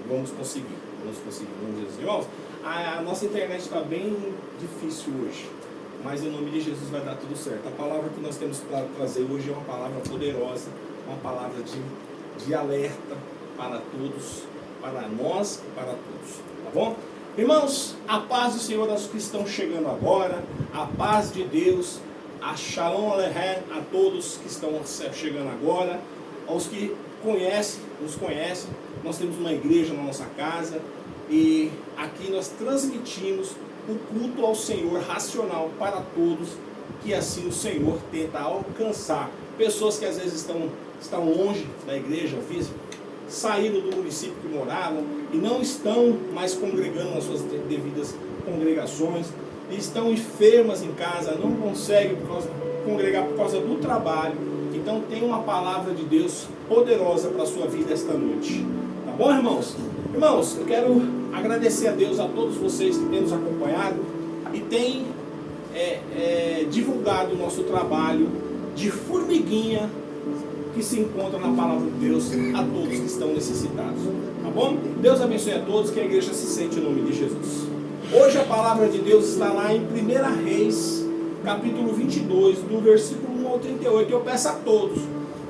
vamos conseguir, vamos dizer. Irmãos, a nossa internet está bem difícil hoje, mas em nome de Jesus vai dar tudo certo. A palavra que nós temos para trazer hoje é uma palavra poderosa, uma palavra de alerta para todos, para nós e para todos, tá bom? Irmãos, a paz do Senhor aos que estão chegando agora, a paz de Deus, a Shalom Aleichem a todos que estão chegando agora, aos que nos conhecem. Nós temos uma igreja na nossa casa e aqui nós transmitimos o culto ao Senhor racional para todos, que assim o Senhor tenta alcançar. Pessoas que às vezes estão longe da igreja física, saíram do município que moravam e não estão mais congregando nas suas devidas congregações, e estão enfermas em casa, não conseguem congregar por causa do trabalho. Então tem uma palavra de Deus poderosa para a sua vida esta noite. Tá bom, irmãos? Irmãos, eu quero agradecer a Deus, a todos vocês que têm nos acompanhado e têm divulgado o nosso trabalho de formiguinha que se encontra na palavra de Deus a todos que estão necessitados. Tá bom? Deus abençoe a todos, que a igreja se sente em nome de Jesus. Hoje a palavra de Deus está lá em 1 Reis, capítulo 22, do versículo 1 ao 38. Eu peço a todos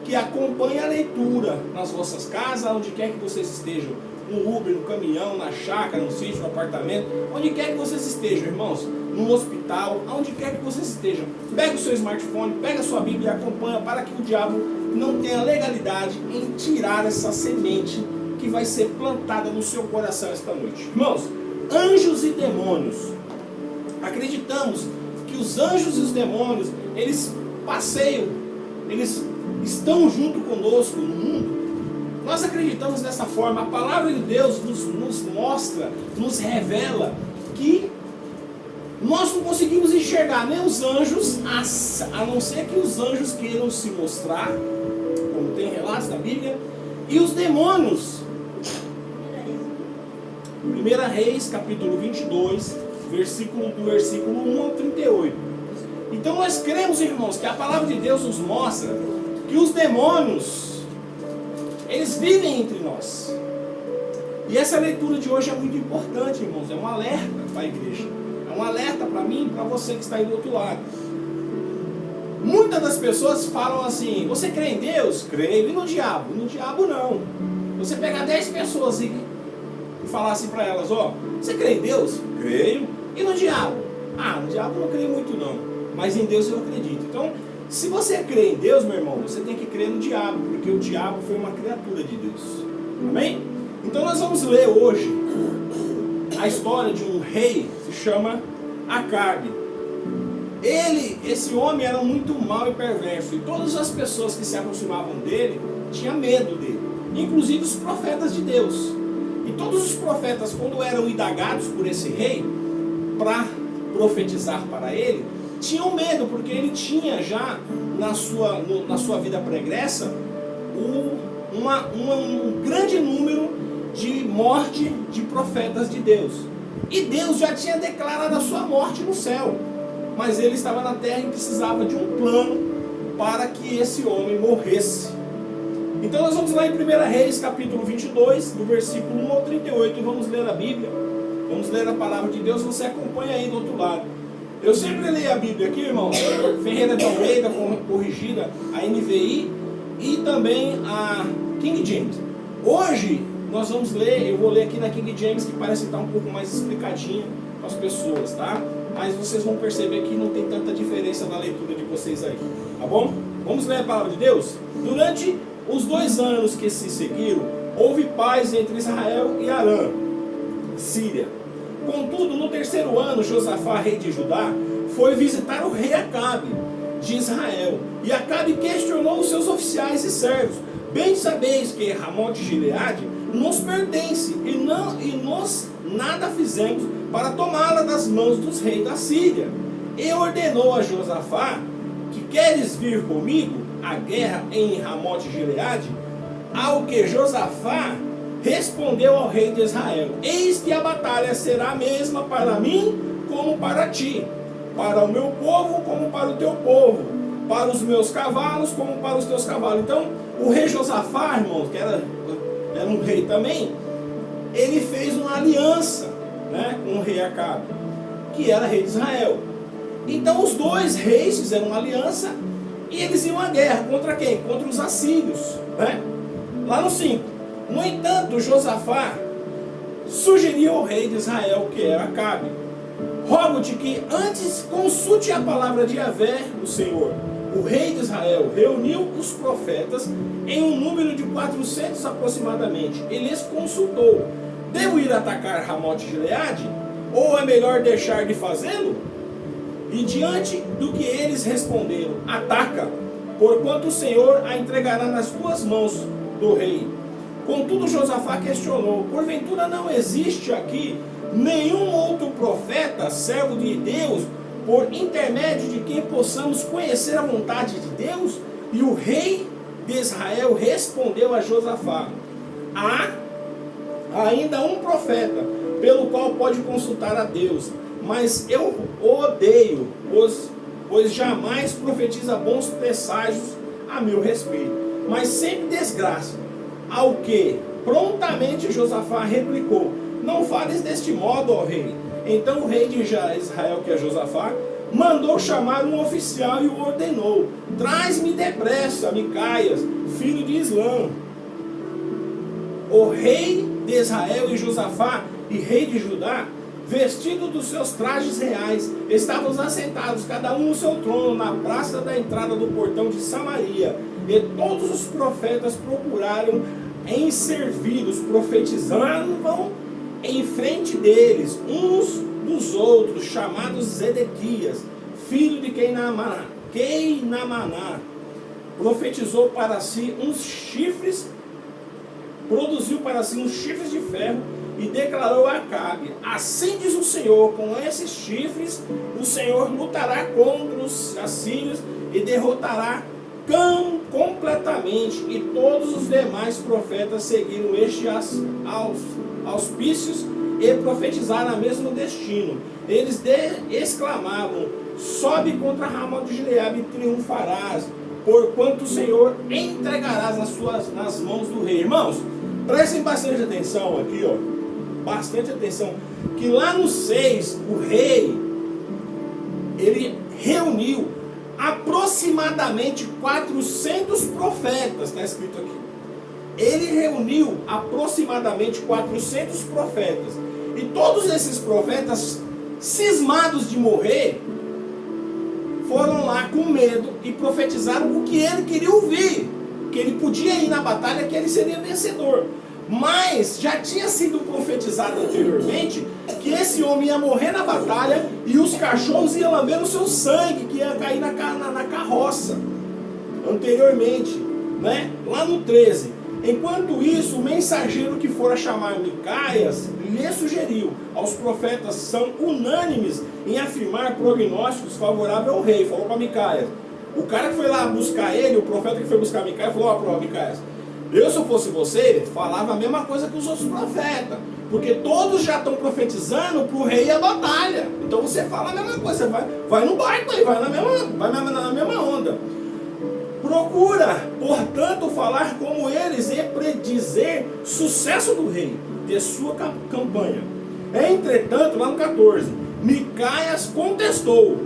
que acompanhem a leitura nas vossas casas, onde quer que vocês estejam, no Uber, no caminhão, na chácara, no sítio, no apartamento, onde quer que vocês estejam, irmãos, no hospital, onde quer que vocês estejam. Pega o seu smartphone, pega a sua Bíblia e acompanha, para que o diabo não tenha legalidade em tirar essa semente que vai ser plantada no seu coração esta noite. Irmãos, anjos e demônios. Acreditamos que os anjos e os demônios, eles passeiam, eles estão junto conosco no mundo. Nós acreditamos dessa forma. A palavra de Deus nos mostra, nos revela que nós não conseguimos enxergar nem os anjos, a não ser que os anjos queiram se mostrar, como tem relatos da Bíblia, e os demônios. 1 Reis, capítulo 22, do versículo 1 ao 38. Então nós cremos, irmãos, que a palavra de Deus nos mostra que os demônios, eles vivem entre nós. E essa leitura de hoje é muito importante, irmãos. É um alerta para a igreja. É um alerta para mim e para você que está aí do outro lado. Muitas das pessoas falam assim: você crê em Deus? Creio. E no diabo? No diabo não. Você pegar 10 pessoas e falar assim para elas: ó, você crê em Deus? Creio. E no diabo? Ah, no diabo eu não creio muito não, mas em Deus eu acredito. Então, se você crê em Deus, meu irmão, você tem que crer no diabo, porque o diabo foi uma criatura de Deus. Amém? Então nós vamos ler hoje a história de um rei que se chama Acabe. Esse homem era muito mau e perverso, e todas as pessoas que se aproximavam dele tinham medo dele, inclusive os profetas de Deus. E todos os profetas, quando eram indagados por esse rei para profetizar para ele, tinham medo, porque ele tinha já na sua vida pregressa um grande número de morte de profetas de Deus. E Deus já tinha declarado a sua morte no céu, mas ele estava na terra e precisava de um plano para que esse homem morresse. Então nós vamos lá em 1 Reis, capítulo 22, do versículo 1 ao 38, e vamos ler a Bíblia, vamos ler a palavra de Deus. Você acompanha aí do outro lado. Eu sempre leio a Bíblia aqui, irmão, Ferreira de Almeida, corrigida, a NVI, e também a King James. Hoje nós vamos ler, eu vou ler aqui na King James, que parece estar um pouco mais explicadinho para as pessoas, tá? Mas vocês vão perceber que não tem tanta diferença na leitura de vocês aí, tá bom? Vamos ler a palavra de Deus? Durante os 2 anos que se seguiram, houve paz entre Israel e Arã, Síria. Contudo, no 3º ano, Josafá, rei de Judá, foi visitar o rei Acabe de Israel. E Acabe questionou os seus oficiais e servos: bem sabeis que Ramote Gileade nos pertence, e nós nada fizemos para tomá-la das mãos dos reis da Síria. E ordenou a Josafá: que queres vir comigo à guerra em Ramote Gileade? Ao que Josafá respondeu ao rei de Israel: eis que a batalha será a mesma para mim como para ti, para o meu povo como para o teu povo. para os meus cavalos como para os teus cavalos. Então, o rei Josafá, irmãos, que era um rei também, ele fez uma aliança, né, com o rei Acabe, que era rei de Israel. Então, os dois reis fizeram uma aliança e eles iam à guerra. Contra quem? Contra os assírios, né? Lá no 5. No entanto, Josafá sugeriu ao rei de Israel, que era Acabe: rogo-te que antes consulte a palavra de Yahvé, o Senhor. O rei de Israel reuniu os profetas em um número de 400 aproximadamente. Ele lhes consultou: devo ir atacar Ramote de Gileade? Ou é melhor deixar de fazê-lo? E diante do que eles responderam: ataca, porquanto o Senhor a entregará nas tuas mãos do rei. Contudo, Josafá questionou: porventura não existe aqui nenhum outro profeta, servo de Deus, por intermédio de quem possamos conhecer a vontade de Deus? E o rei de Israel respondeu a Josafá: há ainda um profeta, pelo qual pode consultar a Deus, mas eu o odeio, pois jamais profetiza bons presságios a meu respeito, mas sempre desgraça. Ao que prontamente Josafá replicou: não fales deste modo, ó rei. Então o rei de Israel, que é Josafá, mandou chamar um oficial e o ordenou: traz-me depressa Micaias, filho de Islã. O rei de Israel e Josafá, e rei de Judá, vestidos dos seus trajes reais, estavam assentados, cada um no seu trono, na praça da entrada do portão de Samaria. E todos os profetas procuraram em servir-os, profetizavam em frente deles, uns dos outros, chamados Zedequias, filho de Queinamaná, profetizou para si uns chifres, produziu para si uns chifres de ferro, e declarou a Acabe: assim diz o Senhor, com esses chifres o Senhor lutará contra os assírios e derrotará completamente. E todos os demais profetas seguiram estes auspícios e profetizaram a mesmo destino. Eles exclamavam: sobe contra Ramote de Gileade e triunfarás, porquanto o Senhor entregarás nas mãos do rei. Irmãos, prestem bastante atenção aqui, ó. Bastante atenção, que lá no 6, o rei, ele reuniu aproximadamente 400 profetas, está escrito aqui. Ele reuniu aproximadamente 400 profetas, e todos esses profetas, cismados de morrer, foram lá com medo e profetizaram o que ele queria ouvir, que ele podia ir na batalha, que ele seria vencedor. Mas já tinha sido profetizado anteriormente que esse homem ia morrer na batalha e os cachorros iam lamber o seu sangue, que ia cair na carroça. Anteriormente, né? Lá no 13. Enquanto isso, o mensageiro que fora chamar Micaias lhe sugeriu: aos profetas são unânimes em afirmar prognósticos favoráveis ao rei. Falou para Micaias. O cara que foi lá buscar ele, o profeta que foi buscar Micaias, falou: ó, para Micaias, eu, se eu fosse você, falava a mesma coisa que os outros profetas, porque todos já estão profetizando para o rei e a batalha. Então você fala a mesma coisa, você vai no barco aí, vai na mesma onda. Procura, portanto, falar como eles e predizer sucesso do rei, de sua campanha. Entretanto, lá no 14, Micaias contestou: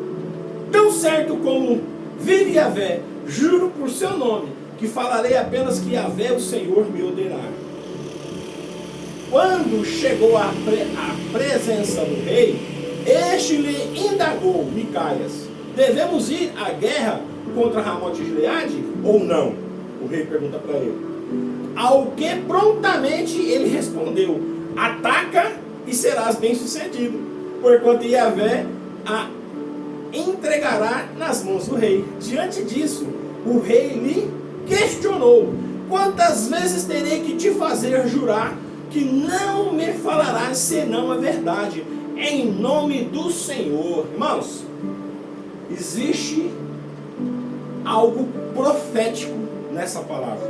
tão certo como vive Yahvé, juro por seu nome, que falarei apenas que Yahvé, o Senhor, me ordenar. Quando chegou à presença do rei, este lhe indagou: Micaias, devemos ir à guerra contra Ramote de Gileade ou não? O rei pergunta para ele. Ao que prontamente ele respondeu: ataca e serás bem sucedido, porquanto Yahvé a entregará nas mãos do rei. Diante disso, o rei lhe questionou: quantas vezes terei que te fazer jurar que não me falarás senão a verdade, em nome do Senhor? Irmãos, existe algo profético nessa palavra,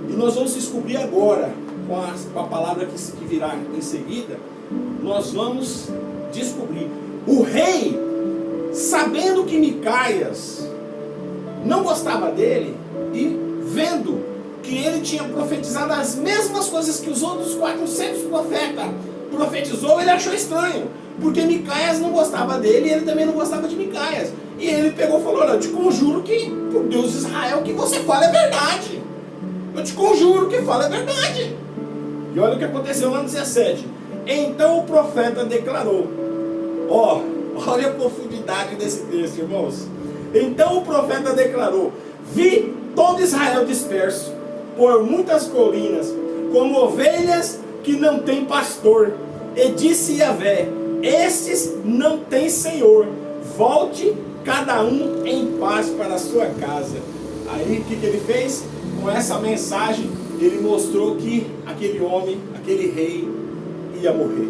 e nós vamos descobrir agora, com a palavra que virá em seguida. Nós vamos descobrir. O rei, sabendo que Micaias não gostava dele e vendo que ele tinha profetizado as mesmas coisas que os outros 400 profetas profetizou, ele achou estranho, porque Micaias não gostava dele e ele também não gostava de Micaias. E ele pegou e falou: olha, eu te conjuro que, por Deus de Israel, o que você fala é verdade. Eu te conjuro que fala é verdade. E olha o que aconteceu lá no 17. Então o profeta declarou, olha a profundidade desse texto, irmãos. Então o profeta declarou: vi todo Israel disperso por muitas colinas, como ovelhas que não têm pastor. E disse Yahvé: estes não têm senhor, volte cada um em paz para a sua casa. Aí o que ele fez? Com essa mensagem, ele mostrou que aquele homem, aquele rei, ia morrer.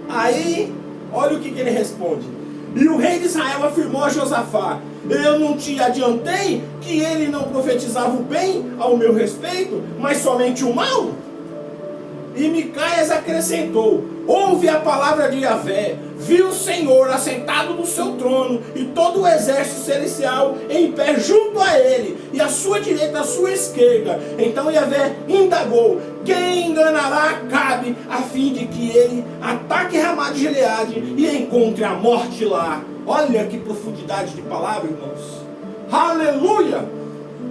Aí, olha o que ele responde. E o rei de Israel afirmou a Josafá: eu não te adiantei que ele não profetizava o bem ao meu respeito, mas somente o mal? E Micaias acrescentou: ouve a palavra de Yahvé, viu o Senhor assentado no seu trono, e todo o exército celestial em pé junto a ele, e à sua direita, à sua esquerda. Então Yahvé indagou: quem enganará Acabe, a fim de que ele ataque Ramá de Gileade e encontre a morte lá? Olha que profundidade de palavra, irmãos. Aleluia!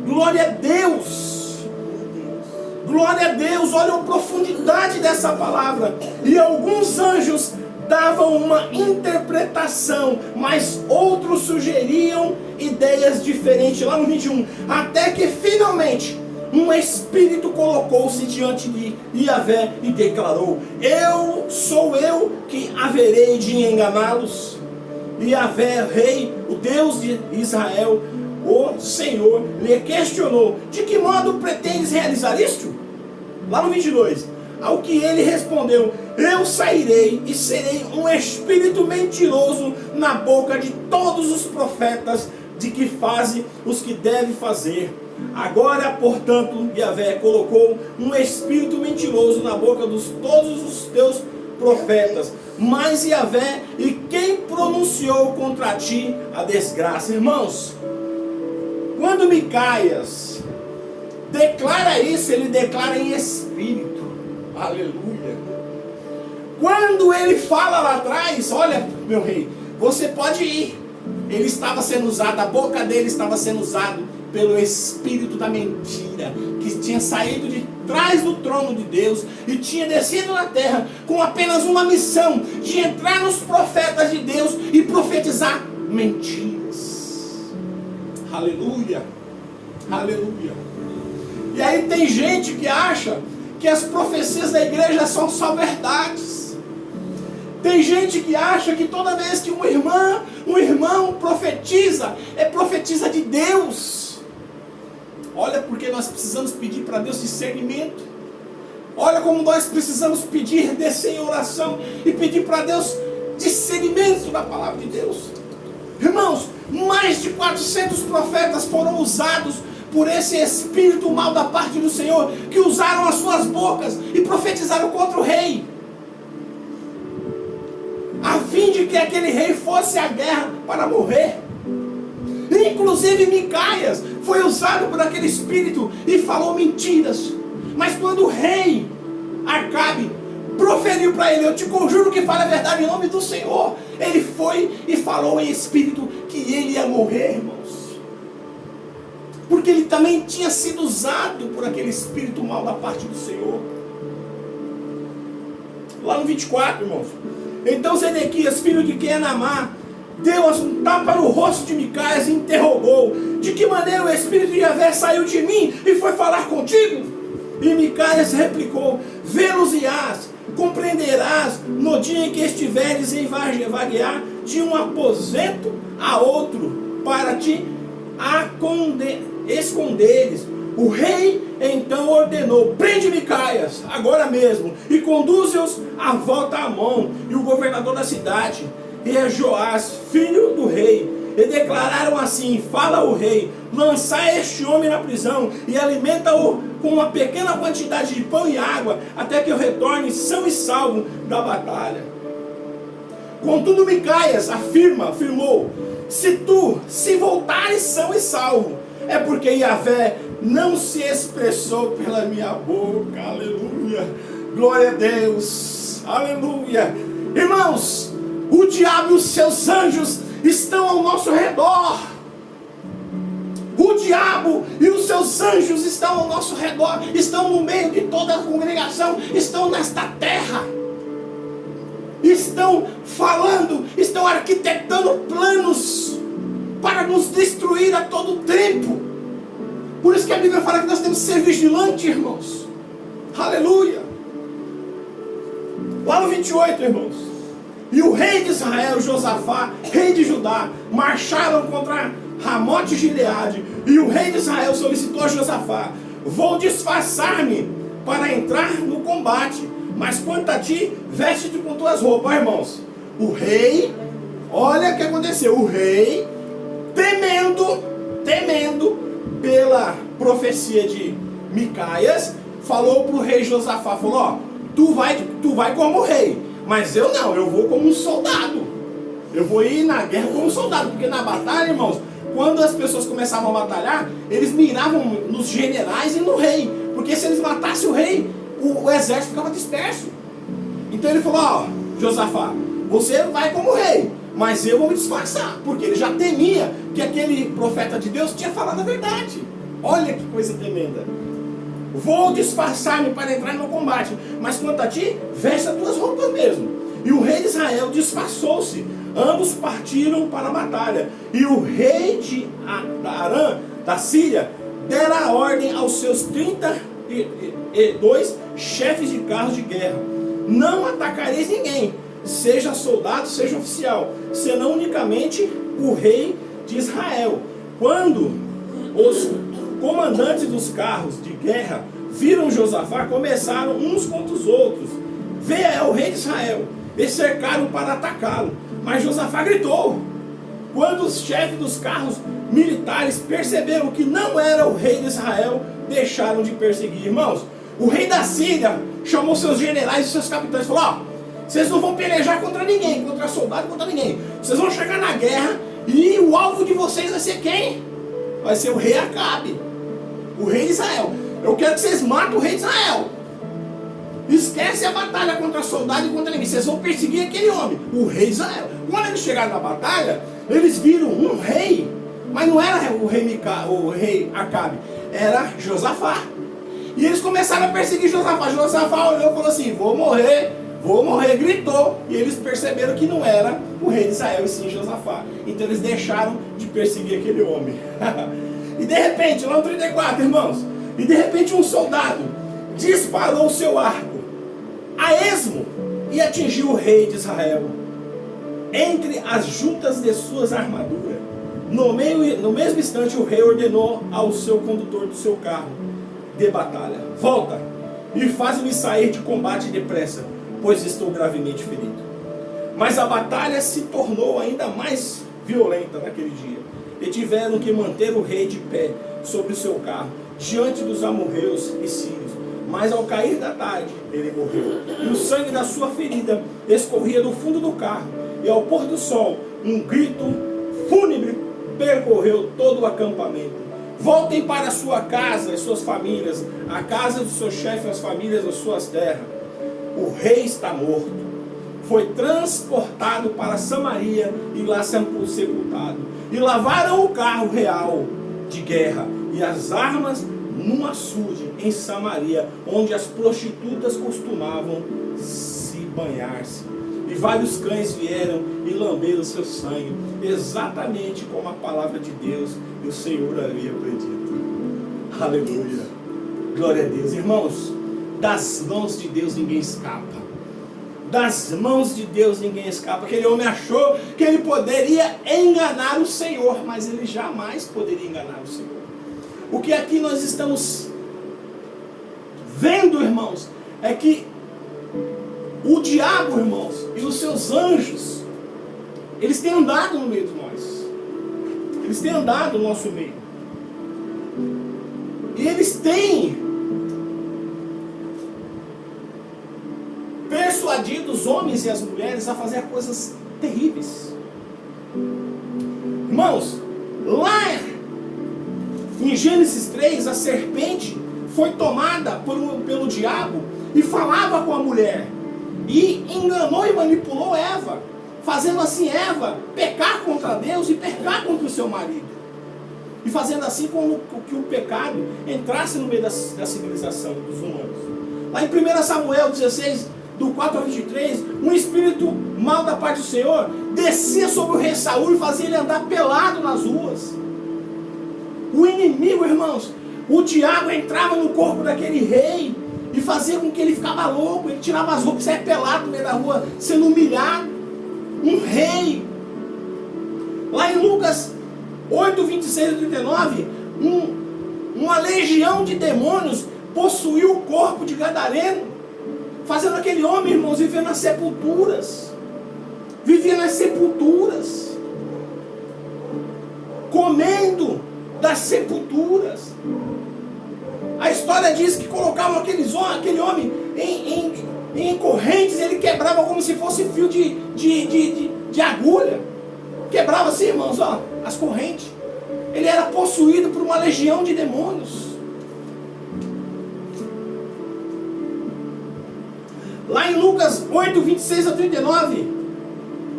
Glória a Deus! Glória a Deus, olha a profundidade dessa palavra. E alguns anjos davam uma interpretação, mas outros sugeriam ideias diferentes. Lá no 21, até que finalmente um espírito colocou-se diante de Yahvé e declarou: sou eu que haverei de enganá-los. E Yahvé, rei, o Deus de Israel, o Senhor, lhe questionou: de que modo pretendes realizar isto? Lá no 22, ao que ele respondeu: eu sairei e serei um espírito mentiroso na boca de todos os profetas, de que fazem os que devem fazer. Agora, portanto, Yahvé colocou um espírito mentiroso na boca de todos os teus profetas, mas Yahvé e quem pronunciou contra ti a desgraça. Irmãos, quando Micaias declara isso, ele declara em espírito. Aleluia. Quando ele fala lá atrás: olha, meu rei, você pode ir. Ele estava sendo usado, a boca dele estava sendo usado pelo espírito da mentira, que tinha saído de trás do trono de Deus e tinha descido na terra com apenas uma missão: de entrar nos profetas de Deus e profetizar mentiras. Aleluia. Aleluia. E aí tem gente que acha que as profecias da igreja são só verdades. Tem gente que acha que toda vez que um irmão profetiza, profetiza de Deus. Olha, porque nós precisamos pedir para Deus discernimento. Olha como nós precisamos pedir, descer em oração e pedir para Deus discernimento da palavra de Deus. Irmãos, mais de 400 profetas foram usados por esse espírito mal da parte do Senhor, que usaram as suas bocas e profetizaram contra o rei, a fim de que aquele rei fosse à guerra para morrer. Inclusive Micaias foi usado por aquele espírito e falou mentiras. Mas quando o rei Acabe proferiu para ele: eu te conjuro que fale a verdade em nome do Senhor, ele foi e falou em espírito que ele ia morrer, irmãos. Porque ele também tinha sido usado por aquele espírito mal da parte do Senhor. Lá no 24, irmãos. Então Zedequias, filho de Quenamá, deu um tapa no rosto de Micaias e interrogou: de que maneira o espírito de Yahvé saiu de mim e foi falar contigo? E Micaias replicou: vê-los-ás, compreenderás no dia em que estiveres em vaguear de um aposento a outro, para te esconderes. O rei então ordenou: prende Micaias agora mesmo e conduze-os à volta a Amon e o governador da cidade, e a Joás, filho do rei. E declararam assim: fala o rei, lançai este homem na prisão e alimenta-o com uma pequena quantidade de pão e água, até que eu retorne são e salvo da batalha. Contudo, Micaias afirmou: se voltares são e salvo, é porque Yahvé não se expressou pela minha boca. Aleluia, glória a Deus, aleluia. Irmãos, o diabo e os seus anjos estão ao nosso redor. O diabo e os seus anjos estão ao nosso redor, estão no meio de toda a congregação, estão nesta terra, estão falando, estão arquitetando planos para nos destruir a todo tempo. Por isso que a Bíblia fala que nós temos que ser vigilantes, irmãos. Aleluia. Lá no 28, irmãos: e o rei de Israel, Josafá, rei de Judá, marcharam contra Ramote Gileade. E o rei de Israel solicitou a Josafá: vou disfarçar-me para entrar no combate, mas quanto a ti, veste-te com tuas roupas. Irmãos, o rei, olha o que aconteceu. O rei, temendo pela profecia de Micaias, falou para o rei Josafá, falou: ó, tu vai como rei, mas eu não, eu vou como um soldado. Eu vou ir na guerra como um soldado, porque na batalha, irmãos, quando as pessoas começavam a batalhar, eles miravam nos generais e no rei, porque se eles matassem o rei, o exército ficava disperso. Então ele falou: ó, Josafá, você vai como rei, mas eu vou me disfarçar, porque ele já temia que aquele profeta de Deus tinha falado a verdade. Olha que coisa tremenda. Vou disfarçar-me para entrar no combate, mas quanto a ti, veste as tuas roupas mesmo. E o rei de Israel disfarçou-se. Ambos partiram para a batalha. E o rei de Arã, da Síria, dera a ordem aos seus 32 chefes de carros de guerra: não atacareis ninguém, seja soldado, seja oficial, senão unicamente o rei de Israel. Quando os comandantes dos carros de guerra viram Josafá, começaram uns contra os outros: veja, é o rei de Israel. E cercaram para atacá-lo. Mas Josafá gritou. Quando os chefes dos carros militares perceberam que não era o rei de Israel, deixaram de perseguir. Irmãos, o rei da Síria chamou seus generais e seus capitães e falou: ó, vocês não vão pelejar contra ninguém, contra soldado, contra ninguém. Vocês vão chegar na guerra e o alvo de vocês vai ser quem? Vai ser o rei Acabe, o rei de Israel. Eu quero que vocês matem o rei de Israel. Esquece a batalha contra soldado e contra ninguém. Vocês vão perseguir aquele homem, o rei de Israel. Quando eles chegaram na batalha, eles viram um rei, mas não era o rei Acabe, era Josafá. E eles começaram a perseguir Josafá. Josafá olhou e falou assim: vou morrer, gritou. E eles perceberam que não era o rei de Israel, e sim Josafá. Então eles deixaram de perseguir aquele homem. E de repente, lá no 34, irmãos, e de repente um soldado disparou o seu arco a esmo e atingiu o rei de Israel entre as juntas de suas armaduras. No mesmo instante, o rei ordenou ao seu condutor do seu carro de batalha: volta e faz-me sair de combate depressa, pois estou gravemente ferido. Mas a batalha se tornou ainda mais violenta naquele dia, e tiveram que manter o rei de pé sobre o seu carro diante dos amorreus e sírios. Mas ao cair da tarde, ele morreu, e o sangue da sua ferida escorria do fundo do carro. E ao pôr do sol, um grito fúnebre percorreu todo o acampamento: voltem para a sua casa e suas famílias, a casa dos seus chefes, as famílias das suas terras. O rei está morto. Foi transportado para Samaria e lá sepultado. E lavaram o carro real de guerra e as armas num açude em Samaria, onde as prostitutas costumavam se banhar-se. E vários cães vieram e lamberam seu sangue, exatamente como a palavra de Deus e o Senhor havia predito. Aleluia, glória a Deus. Irmãos, das mãos de Deus ninguém escapa. Das mãos de Deus ninguém escapa. Aquele homem achou que ele poderia enganar o Senhor, mas ele jamais poderia enganar o Senhor. O que aqui nós estamos vendo, irmãos, é que o diabo, irmãos, e os seus anjos, eles têm andado no meio de nós. Eles têm andado no nosso meio. E eles têm persuadido os homens e as mulheres a fazer coisas terríveis. Irmãos, lá em Gênesis 3, a serpente foi tomada pelo diabo e falava com a mulher. E enganou e manipulou Eva, fazendo assim Eva pecar contra Deus e pecar contra o seu marido. E fazendo assim com que o pecado entrasse no meio da civilização dos humanos. Lá em 1 Samuel 16, do 4 ao 23, um espírito mau da parte do Senhor descia sobre o rei Saul e fazia ele andar pelado nas ruas. O inimigo, irmãos, o diabo entrava no corpo daquele rei e fazia com que ele ficava louco. Ele tirava as roupas e saia pelado no meio da rua, sendo humilhado. Um rei. Lá em Lucas 8, 26 e 39, uma legião de demônios possuiu o corpo de Gadareno, fazendo aquele homem, irmãos, viver nas sepulturas. Vivia nas sepulturas, comendo das sepulturas. A história diz que colocavam aquele homem em correntes, ele quebrava como se fosse fio de agulha. Quebrava assim, irmãos, ó, as correntes. Ele era possuído por uma legião de demônios. Lá em Lucas 8, 26 a 39,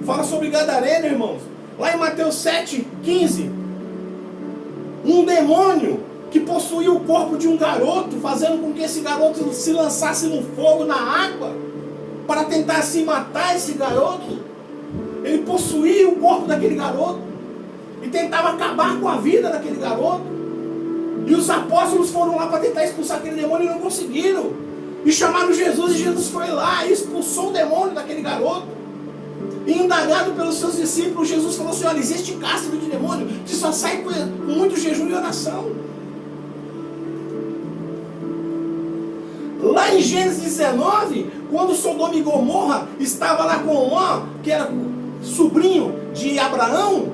fala sobre Gadareno, irmãos. Lá em Mateus 7, 15, um demônio que possuía o corpo de um garoto, fazendo com que esse garoto se lançasse no fogo, na água, para tentar se matar esse garoto. Ele possuía o corpo daquele garoto e tentava acabar com a vida daquele garoto. E os apóstolos foram lá para tentar expulsar aquele demônio e não conseguiram. E chamaram Jesus, e Jesus foi lá e expulsou o demônio daquele garoto. E indagado pelos seus discípulos, Jesus falou assim: olha, existe casto de demônio que só sai com muito jejum e oração. Lá em Gênesis 19, quando Sodoma e Gomorra estava lá com Ló, que era sobrinho de Abraão,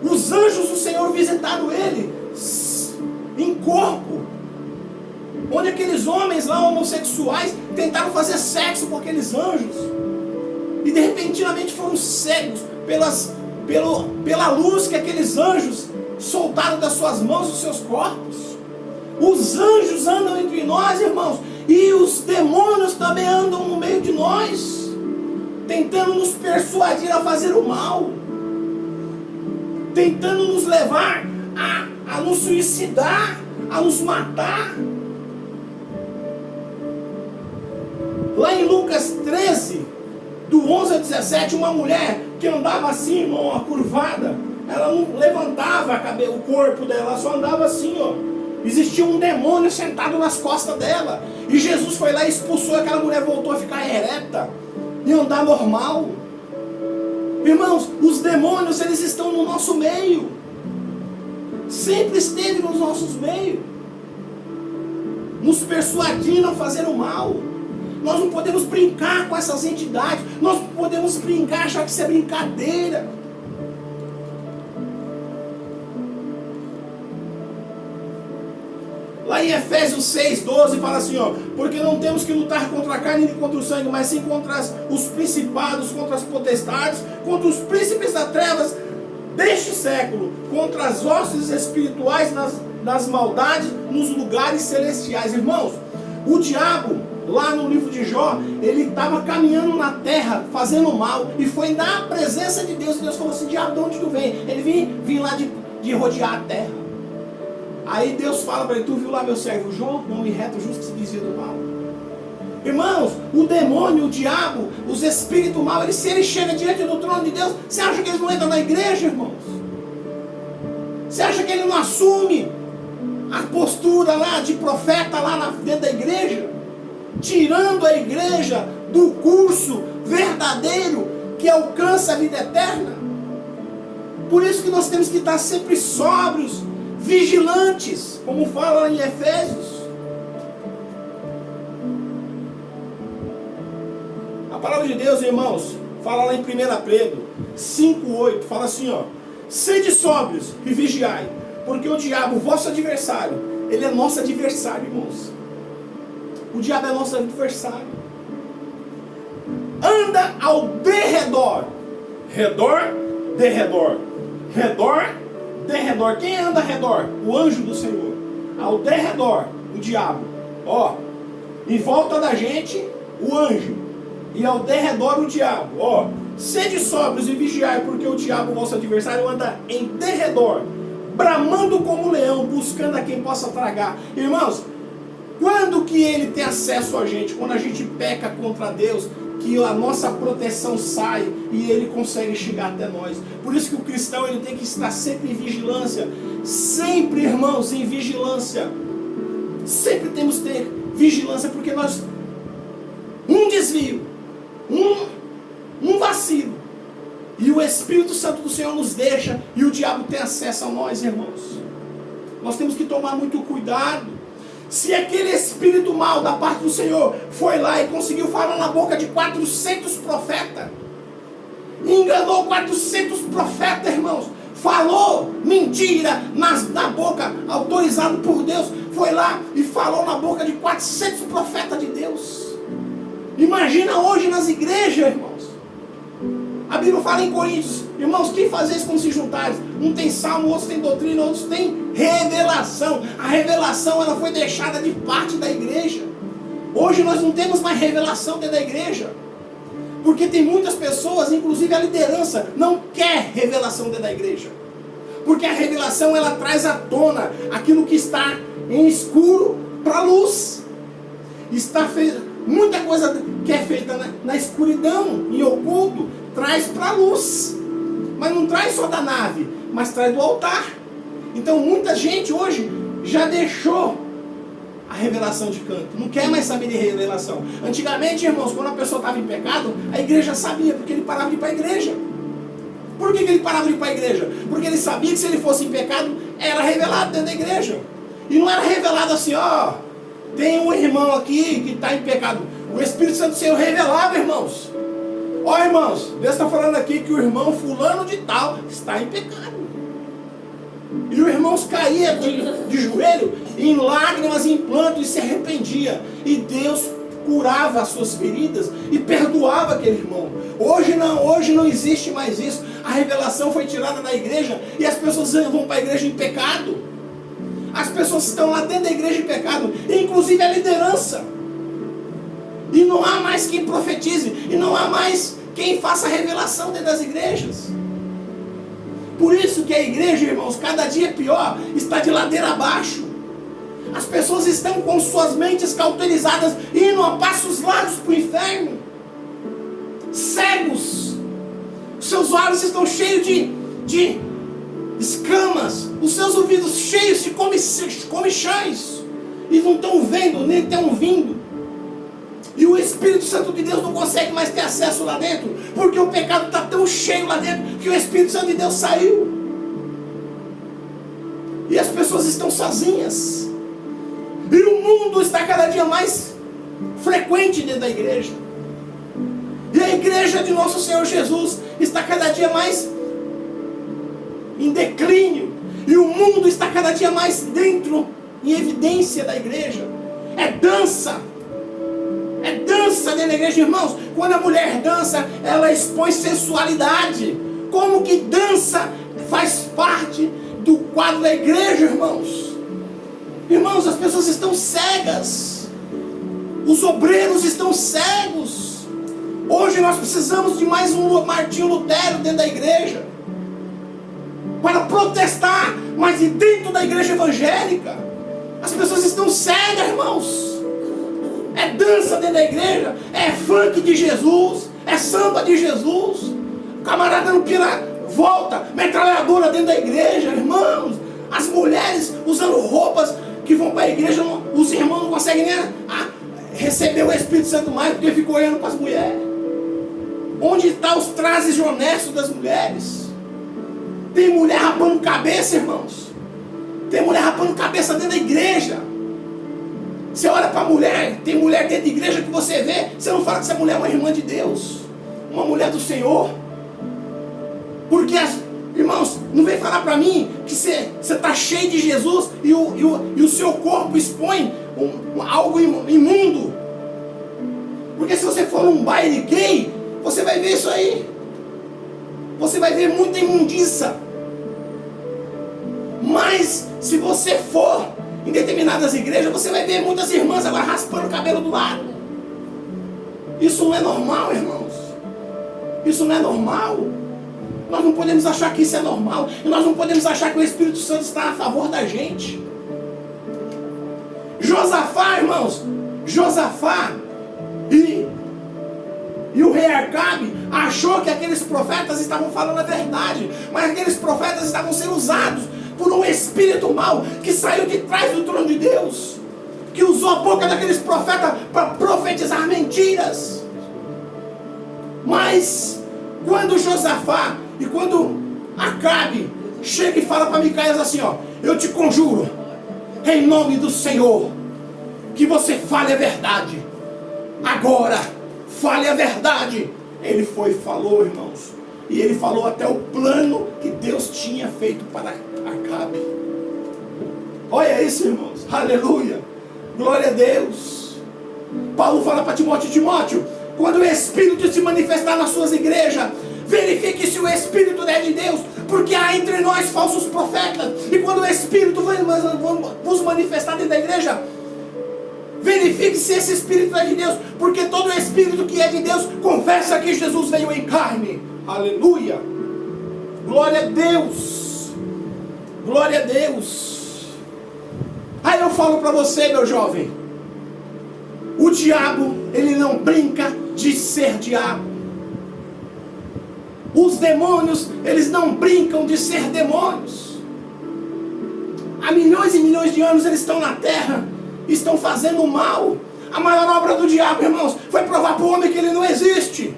os anjos do Senhor visitaram ele em corpo, onde aqueles homens lá homossexuais tentaram fazer sexo com aqueles anjos, e de repentinamente foram cegos pela luz que aqueles anjos soltaram das suas mãos, dos seus corpos. Os anjos andam entre nós, irmãos, e os demônios também andam no meio de nós, tentando nos persuadir a fazer o mal, tentando nos levar a nos suicidar, a nos matar. Lá em Lucas 13, do 11 a 17, uma mulher que andava assim, irmão, curvada, ela não levantava o corpo dela, ela só andava assim, ó. Existia um demônio sentado nas costas dela, e Jesus foi lá e expulsou, aquela mulher voltou a ficar ereta e andar normal. Irmãos, os demônios, eles estão no nosso meio, sempre esteve nos nossos meios, nos persuadindo a fazer o mal. Nós não podemos brincar com essas entidades, nós não podemos brincar, achar que isso é brincadeira. Lá em Efésios 6, 12 fala assim, ó: porque não temos que lutar contra a carne nem contra o sangue, mas sim contra os principados, contra as potestades, contra os príncipes das trevas deste século, contra as hostes espirituais das maldades nos lugares celestiais. Irmãos, o diabo, lá no livro de Jó, ele estava caminhando na terra, fazendo mal, e foi na presença de Deus, e Deus falou assim: diabo, de onde tu vem? Ele vinha lá de rodear a terra. Aí Deus fala para ele: tu viu lá meu servo Jó, um homem reto, justo, que se desvia do mal. Irmãos, o demônio, o diabo, os espíritos maus, se ele chega diante do trono de Deus, você acha que eles não entram na igreja, irmãos? Você acha que ele não assume a postura lá de profeta lá dentro da igreja, tirando a igreja do curso verdadeiro que alcança a vida eterna? Por isso que nós temos que estar sempre sóbrios, vigilantes, como fala em Efésios. A palavra de Deus, irmãos, fala lá em 1 Pedro 5,8, fala assim, ó: sede sóbrios e vigiai, porque o diabo, vosso adversário, ele é nosso adversário, irmãos. O diabo é nosso adversário. Anda ao derredor, redor, derredor. Redor, derredor. Quem anda ao redor? O anjo do Senhor. Ao derredor, o diabo. Ó, em volta da gente, o anjo. E ao derredor, o diabo. Ó, sede sóbrios e vigiai, porque o diabo, vosso adversário, anda em derredor, bramando como leão, buscando a quem possa tragar. Irmãos, quando que ele tem acesso a gente? Quando a gente peca contra Deus, que a nossa proteção sai e ele consegue chegar até nós. Por isso que o cristão ele tem que estar sempre em vigilância. Sempre, irmãos, em vigilância. Sempre temos que ter vigilância, porque nós, um desvio, um vacilo, e o Espírito Santo do Senhor nos deixa, e o diabo tem acesso a nós, irmãos. Nós temos que tomar muito cuidado. Se aquele espírito mal da parte do Senhor foi lá e conseguiu falar na boca de 400 profetas, enganou 400 profetas, irmãos, falou mentira na boca, autorizado por Deus, foi lá e falou na boca de 400 profetas de Deus. Imagina hoje nas igrejas, irmãos. A Bíblia fala em Coríntios, irmãos, quem faz isso quando se juntares? Um tem salmo, outros tem doutrina, outros tem revelação. A revelação ela foi deixada de parte da igreja. Hoje nós não temos mais revelação dentro da igreja. Porque tem muitas pessoas, inclusive a liderança, não quer revelação dentro da igreja. Porque a revelação ela traz à tona aquilo que está em escuro para a luz. Muita coisa que é feita na escuridão, em oculto, traz para a luz. Mas não traz só da nave, mas traz do altar. Então muita gente hoje já deixou a revelação de canto. Não quer mais saber de revelação. Antigamente, irmãos, quando a pessoa estava em pecado, a igreja sabia, porque ele parava de ir para a igreja. Por que ele parava de ir para a igreja? Porque ele sabia que se ele fosse em pecado, era revelado dentro da igreja. E não era revelado assim, ó, tem um irmão aqui que está em pecado. O Espírito Santo do Senhor revelava, irmãos. Ó, irmãos, Deus está falando aqui que o irmão fulano de tal está em pecado. E o irmão caía de joelho, em lágrimas, em planto, e se arrependia. E Deus curava as suas feridas e perdoava aquele irmão. Hoje não existe mais isso. A revelação foi tirada da igreja e as pessoas vão para a igreja em pecado. As pessoas estão lá dentro da igreja em pecado, inclusive a liderança. E não há mais quem profetize, e não há mais quem faça revelação dentro das igrejas. Por isso que a igreja, irmãos, cada dia pior, está de ladeira abaixo. As pessoas estão com suas mentes cauterizadas, indo a passos largos para o inferno. Cegos. Seus olhos estão cheios de escamas. Os seus ouvidos cheios de comichões. E não estão vendo, nem estão ouvindo. E o Espírito Santo de Deus não consegue mais ter acesso lá dentro, porque o pecado está tão cheio lá dentro, que o Espírito Santo de Deus saiu. E as pessoas estão sozinhas. E o mundo está cada dia mais frequente dentro da igreja. E a igreja de nosso Senhor Jesus está cada dia mais em declínio. E o mundo está cada dia mais dentro, em evidência da igreja. É dança. É dança dentro da igreja, irmãos. Quando a mulher dança, ela expõe sensualidade. Como que dança faz parte do quadro da igreja, irmãos? Irmãos, as pessoas estão cegas. Os obreiros estão cegos. Hoje nós precisamos de mais um Martinho Lutero dentro da igreja, para protestar, mas dentro da igreja evangélica. As pessoas estão cegas, irmãos. É dança dentro da igreja, é funk de Jesus, é samba de Jesus. O camarada não pira, volta, metralhadora dentro da igreja, irmãos. As mulheres usando roupas que vão para a igreja, os irmãos não conseguem nem receber o Espírito Santo mais, porque ficam olhando para as mulheres. Onde estão os trajes honestos das mulheres? Tem mulher rapando cabeça, irmãos. Tem mulher rapando cabeça dentro da igreja. Você olha para a mulher, tem mulher dentro da igreja que você vê, você não fala que essa mulher é uma irmã de Deus, uma mulher do Senhor. Porque, irmãos, não vem falar para mim que você está cheio de Jesus e o seu corpo expõe algo imundo. Porque se você for num baile gay, você vai ver isso aí. você vai ver muita imundícia. Mas se você for em determinadas igrejas, você vai ver muitas irmãs agora raspando o cabelo do lado. Isso não é normal, irmãos. Isso não é normal. Nós não podemos achar que isso é normal. E nós não podemos achar que o Espírito Santo está a favor da gente. Josafá, irmãos, Josafá e o rei Acabe achou que aqueles profetas estavam falando a verdade, mas aqueles profetas estavam sendo usados por um espírito mau que saiu de trás do trono de Deus, que usou a boca daqueles profetas para profetizar mentiras. Mas quando Josafá e quando Acabe chega e fala para Micaías assim, ó: eu te conjuro em nome do Senhor que você fale a verdade. Agora fale a verdade. Ele foi e falou, irmãos, e ele falou até o plano que Deus tinha feito para Acabe. Olha isso, irmãos, aleluia, glória a Deus. Paulo fala para Timóteo: Timóteo, quando o Espírito se manifestar nas suas igrejas, verifique se o Espírito é de Deus, porque há entre nós falsos profetas. E quando o Espírito vai vos manifestar dentro da igreja, verifique se esse Espírito é de Deus, porque todo Espírito que é de Deus confessa que Jesus veio em carne. Aleluia, glória a Deus, glória a Deus. Aí eu falo para você, meu jovem, o diabo, ele não brinca de ser diabo. Os demônios, eles não brincam de ser demônios. Há milhões e milhões de anos eles estão na terra, estão fazendo mal. A maior obra do diabo, irmãos, foi provar para o homem que ele não existe.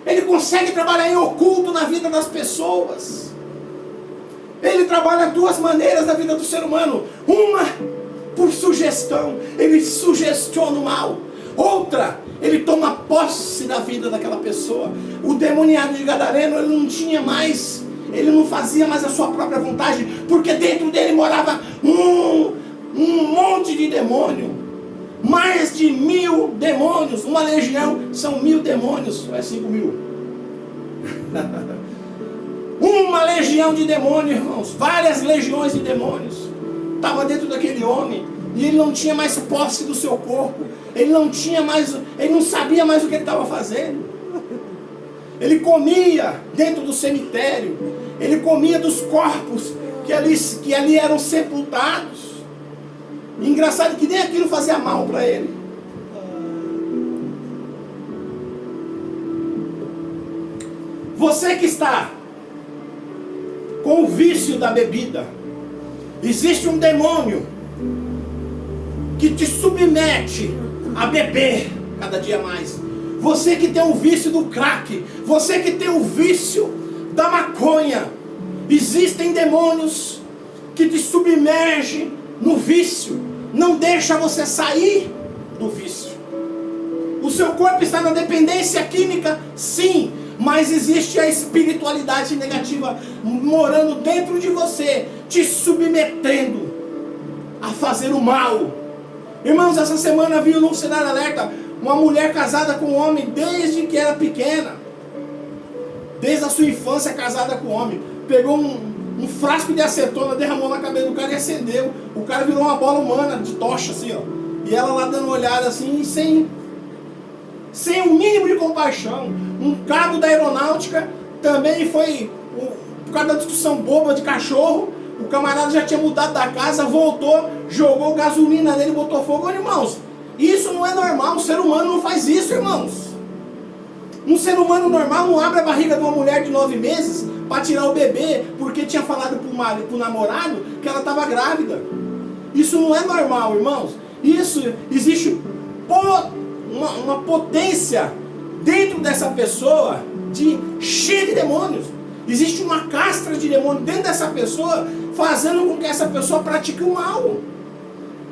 Ele consegue trabalhar em oculto na vida das pessoas. Ele trabalha de duas maneiras na vida do ser humano. Uma, por sugestão, ele sugestiona o mal. Outra, ele toma posse da vida daquela pessoa. O demoniado de Gadareno, ele não tinha mais, ele não fazia mais a sua própria vontade, porque dentro dele morava um monte de demônio. Mais de 1000 demônios. Uma legião são 1000 demônios. Ou é 5.000? Uma legião de demônios, irmãos. Várias legiões de demônios estava dentro daquele homem. E ele não tinha mais posse do seu corpo. Ele não tinha mais, ele não sabia mais o que ele estava fazendo. Ele comia dentro do cemitério. Ele comia dos corpos que ali eram sepultados. E engraçado que nem aquilo fazia mal para ele. Você que está com o vício da bebida, existe um demônio que te submete a beber cada dia mais. Você que tem o vício do crack, você que tem o vício da maconha, existem demônios que te submergem no vício, não deixa você sair do vício. O seu corpo está na dependência química, sim, mas existe a espiritualidade negativa morando dentro de você, te submetendo a fazer o mal. Irmãos, essa semana vi num cenário alerta uma mulher casada com um homem desde que era pequena, desde a sua infância casada com um homem, pegou um frasco de acetona, derramou na cabeça do cara e acendeu. O cara virou uma bola humana de tocha assim, ó. E ela lá dando uma olhada assim, sem o mínimo de compaixão. Um cabo da aeronáutica também foi, por causa da discussão boba de cachorro, o camarada já tinha mudado da casa, voltou, jogou gasolina nele e botou fogo. Olha, irmãos, isso não é normal. Um ser humano não faz isso, irmãos. Um ser humano normal não abre a barriga de uma mulher de 9 meses para tirar o bebê, porque tinha falado pro namorado que ela estava grávida. Isso não é normal, irmãos. Isso, existe uma potência dentro dessa pessoa cheia de demônios. Existe uma castra de demônio dentro dessa pessoa, fazendo com que essa pessoa pratique o mal.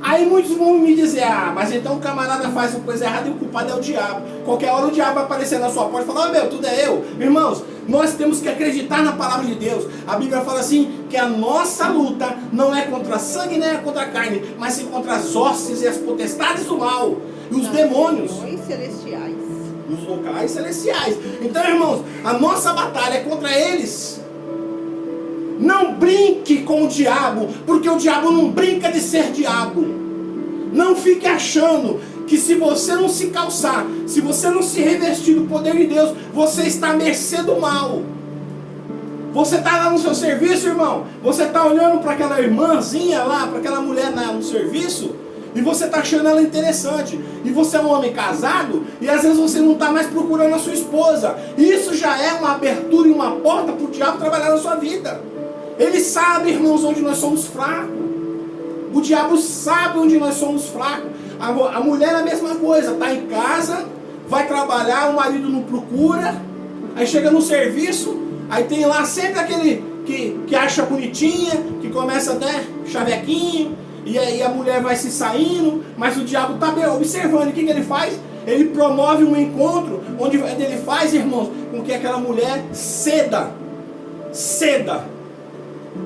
Aí muitos vão me dizer: mas então o camarada faz uma coisa errada e o culpado é o diabo. Qualquer hora o diabo vai aparecer na sua porta e falar: tudo é eu. Irmãos, nós temos que acreditar na palavra de Deus. A Bíblia fala assim, que a nossa luta não é contra sangue nem é contra a carne, mas sim contra as hostes e as potestades do mal e os demônios celestiais. dos locais celestiais. Então, irmãos, a nossa batalha é contra eles. Não brinque com o diabo, porque o diabo não brinca de ser diabo. Não fique achando que se você não se calçar, se você não se revestir do poder de Deus, você está à mercê do mal. Você está lá no seu serviço, irmão, você está olhando para aquela irmãzinha lá, para aquela mulher no serviço, e você está achando ela interessante. E você é um homem casado, e às vezes você não está mais procurando a sua esposa. Isso já é uma abertura e uma porta para o diabo trabalhar na sua vida. Ele sabe, irmãos, onde nós somos fracos. O diabo sabe onde nós somos fracos. A mulher é a mesma coisa, está em casa, vai trabalhar, o marido não procura, aí chega no serviço, aí tem lá sempre aquele que acha bonitinha, que começa até chavequinho, e aí a mulher vai se saindo, mas o diabo está observando. E o que ele faz? Ele promove um encontro, onde ele faz, irmãos, com que aquela mulher ceda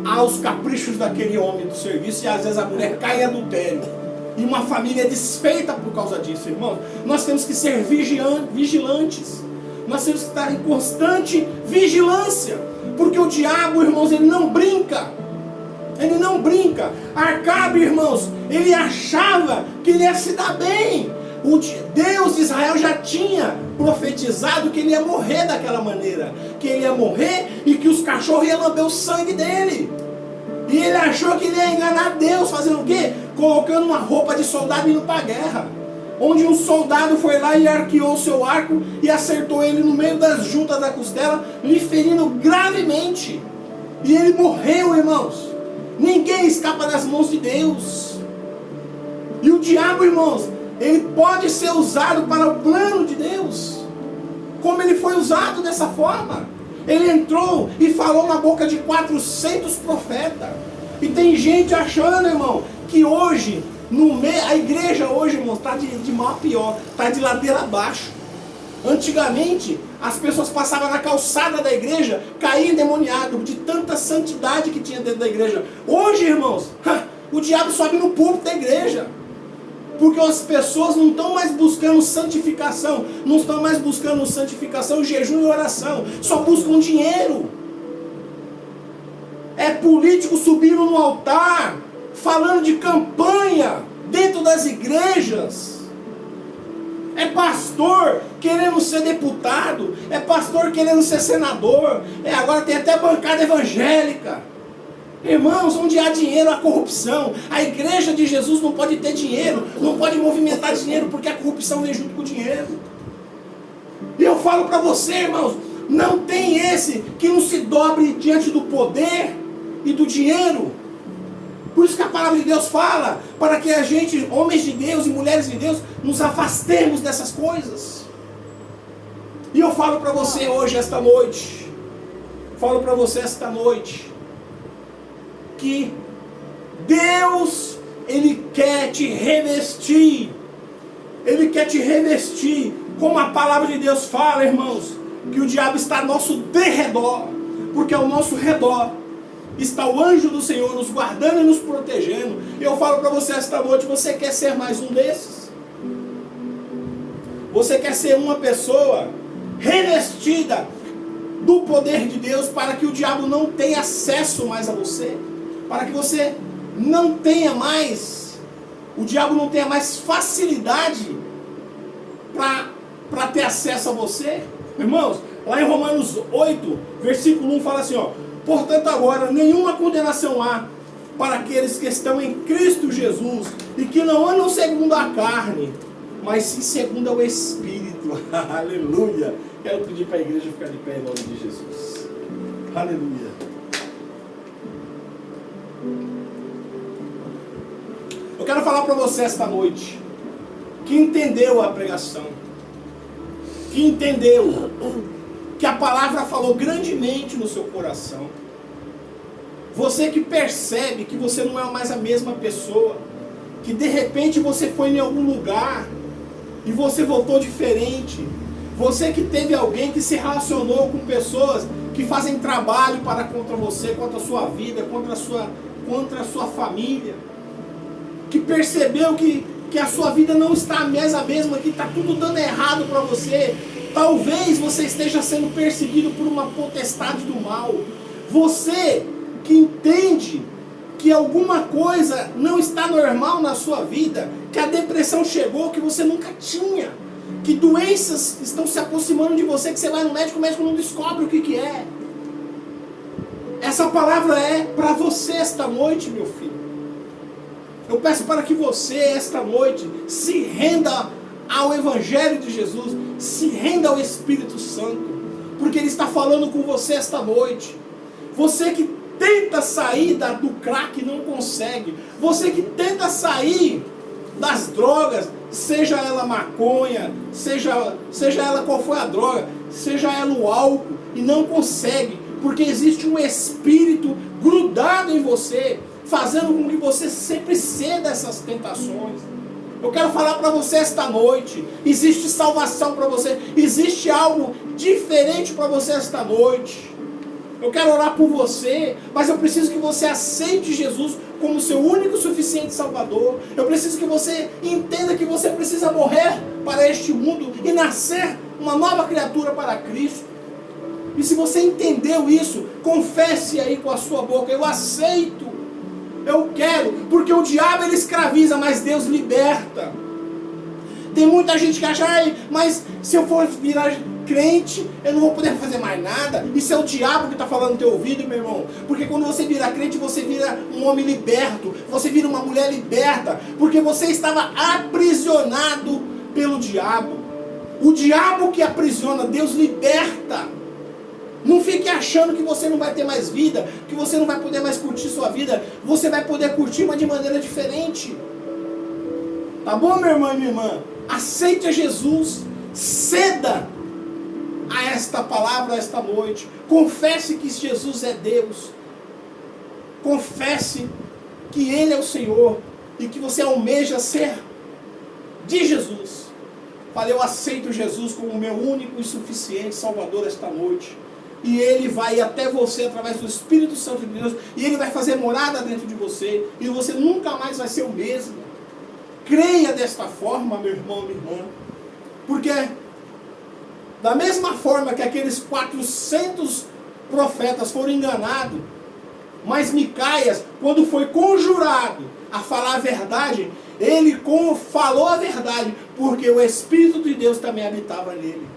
aos caprichos daquele homem do serviço, e às vezes a mulher cai em adultério. E uma família é desfeita por causa disso, irmãos. Nós temos que ser vigilantes. Nós temos que estar em constante vigilância. Porque o diabo, irmãos, ele não brinca. Ele não brinca. Acabe, irmãos, ele achava que ele ia se dar bem. O Deus de Israel já tinha profetizado que ele ia morrer daquela maneira. Que ele ia morrer e que os cachorros iam lamber o sangue dele. E ele achou que ele ia enganar Deus, fazendo o quê? Colocando uma roupa de soldado indo para a guerra. Onde um soldado foi lá e arqueou o seu arco e acertou ele no meio das juntas da costela, lhe ferindo gravemente. E ele morreu, irmãos. Ninguém escapa das mãos de Deus. E o diabo, irmãos, ele pode ser usado para o plano de Deus. Como ele foi usado dessa forma. Ele entrou e falou na boca de 400 profetas. E tem gente achando, irmão, que hoje, a igreja hoje, irmão, está de mal a pior. Está de ladeira abaixo. Antigamente, as pessoas passavam na calçada da igreja, caíam endemoniados, de tanta santidade que tinha dentro da igreja. Hoje, irmãos, o diabo sobe no púlpito da igreja. Porque as pessoas não estão mais buscando santificação, jejum e oração, só buscam dinheiro. É político subindo no altar, falando de campanha dentro das igrejas. É pastor querendo ser deputado, é pastor querendo ser senador, agora tem até bancada evangélica. Irmãos, onde há dinheiro, há corrupção. A igreja de Jesus não pode ter dinheiro, não pode movimentar dinheiro, porque a corrupção vem junto com o dinheiro. E eu falo para você, irmãos, não tem esse que não se dobre diante do poder e do dinheiro. Por isso que a palavra de Deus fala, para que a gente, homens de Deus e mulheres de Deus, nos afastemos dessas coisas. E eu falo para você hoje, esta noite, que Deus, Ele quer te revestir. Ele quer te revestir. Como a palavra de Deus fala, irmãos, que o diabo está ao nosso derredor. Porque ao nosso redor está o anjo do Senhor nos guardando e nos protegendo. Eu falo para você esta noite, você quer ser mais um desses? Você quer ser uma pessoa revestida do poder de Deus para que o diabo não tenha acesso mais a você? Para que você não tenha mais, o diabo não tenha mais facilidade para ter acesso a você? Irmãos, lá em Romanos 8, versículo 1 fala assim, ó: portanto agora nenhuma condenação há para aqueles que estão em Cristo Jesus e que não andam segundo a carne, mas sim segundo o Espírito. Aleluia! Quero pedir para a igreja ficar de pé em nome de Jesus. Aleluia! Eu quero falar para você esta noite, que entendeu a pregação, que entendeu que a palavra falou grandemente no seu coração. Você que percebe que você não é mais a mesma pessoa, que de repente você foi em algum lugar e você voltou diferente. Você que teve alguém que se relacionou com pessoas que fazem trabalho contra você, contra a sua vida, contra a sua família. Que percebeu que que a sua vida não está mais a mesma, que está tudo dando errado para você. Talvez você esteja sendo perseguido por uma potestade do mal. Você que entende que alguma coisa não está normal na sua vida, que a depressão chegou, que você nunca tinha, que doenças estão se aproximando de você, que você vai no médico, o médico não descobre o que é. Essa palavra é para você esta noite, meu filho. Eu peço para que você, esta noite, se renda ao Evangelho de Jesus, se renda ao Espírito Santo, porque Ele está falando com você esta noite. Você que tenta sair do crack e não consegue, você que tenta sair das drogas, seja ela maconha, seja ela qual for a droga, seja ela o álcool, e não consegue, porque existe um espírito grudado em você, fazendo com que você sempre ceda essas tentações. Eu quero falar para você esta noite, existe salvação para você, existe algo diferente para você esta noite. Eu quero orar por você, mas eu preciso que você aceite Jesus como seu único e suficiente Salvador. Eu preciso que você entenda que você precisa morrer para este mundo e nascer uma nova criatura para Cristo. E se você entendeu isso, confesse aí com a sua boca: eu aceito, eu quero, porque o diabo ele escraviza, mas Deus liberta. Tem muita gente que acha, mas se eu for virar crente, eu não vou poder fazer mais nada. Isso é o diabo que está falando no teu ouvido, meu irmão. Porque quando você vira crente, você vira um homem liberto, você vira uma mulher liberta, porque você estava aprisionado pelo diabo. O diabo que aprisiona, Deus liberta. Não fique achando que você não vai ter mais vida, que você não vai poder mais curtir sua vida. Você vai poder curtir, mas de maneira diferente. Tá bom, meu irmão e minha irmã? Aceite a Jesus, ceda a esta palavra esta noite. Confesse que Jesus é Deus. Confesse que Ele é o Senhor e que você almeja ser de Jesus. Fale: eu aceito Jesus como meu único e suficiente Salvador esta noite. E Ele vai até você através do Espírito Santo de Deus, e Ele vai fazer morada dentro de você, e você nunca mais vai ser o mesmo. Creia desta forma, meu irmão, minha irmã, porque da mesma forma que aqueles 400 profetas foram enganados, mas Micaias, quando foi conjurado a falar a verdade, ele falou a verdade, porque o Espírito de Deus também habitava nele.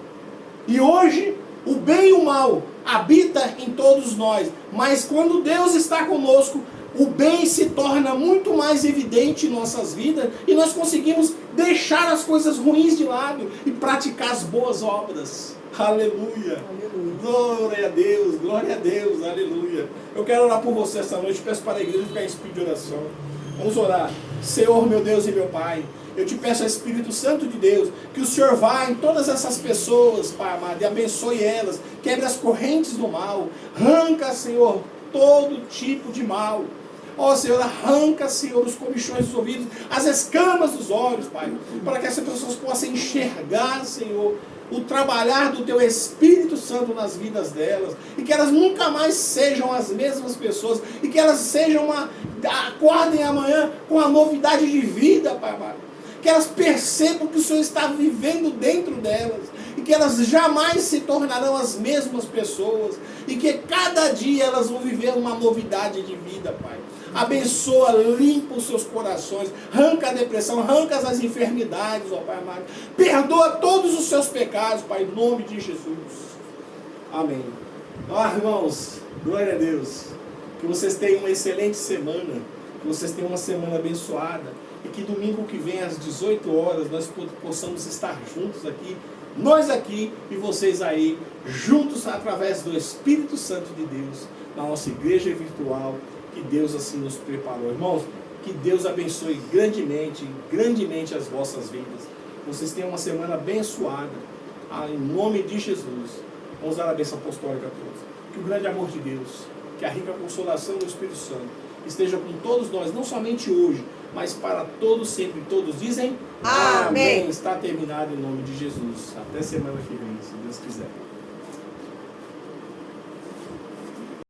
E hoje, o bem e o mal habita em todos nós, mas quando Deus está conosco, o bem se torna muito mais evidente em nossas vidas, e nós conseguimos deixar as coisas ruins de lado e praticar as boas obras. Aleluia. Aleluia. Glória a Deus, aleluia. Eu quero orar por você essa noite, peço para a igreja ficar em espírito de oração. Vamos orar. Senhor, meu Deus e meu Pai, eu te peço, Espírito Santo de Deus, que o Senhor vá em todas essas pessoas, Pai amado, e abençoe elas, quebre as correntes do mal, arranca, Senhor, todo tipo de mal. Ó Senhor, arranca, Senhor, os comichões dos ouvidos, as escamas dos olhos, Pai, para que essas pessoas possam enxergar, Senhor, o trabalhar do Teu Espírito Santo nas vidas delas, e que elas nunca mais sejam as mesmas pessoas, e que elas acordem amanhã com a novidade de vida, Pai amado, que elas percebam que o Senhor está vivendo dentro delas, e que elas jamais se tornarão as mesmas pessoas, e que cada dia elas vão viver uma novidade de vida, Pai. Abençoa, limpa os seus corações, arranca a depressão, arranca as enfermidades, ó Pai amado. Perdoa todos os seus pecados, Pai, em nome de Jesus. Amém. Irmãos, glória a Deus. Que vocês tenham uma excelente semana, que vocês tenham uma semana abençoada, e que domingo que vem às 18 horas nós possamos estar juntos aqui, nós aqui e vocês aí, juntos através do Espírito Santo de Deus, na nossa igreja virtual, que Deus assim nos preparou. Irmãos, que Deus abençoe grandemente, grandemente as vossas vidas. Vocês tenham uma semana abençoada, em nome de Jesus. Vamos dar a bênção apostólica a todos. Que o grande amor de Deus, que a rica consolação do Espírito Santo esteja com todos nós, não somente hoje, mas para todos sempre. Todos dizem amém. Está terminado em nome de Jesus. Até semana que vem, se Deus quiser.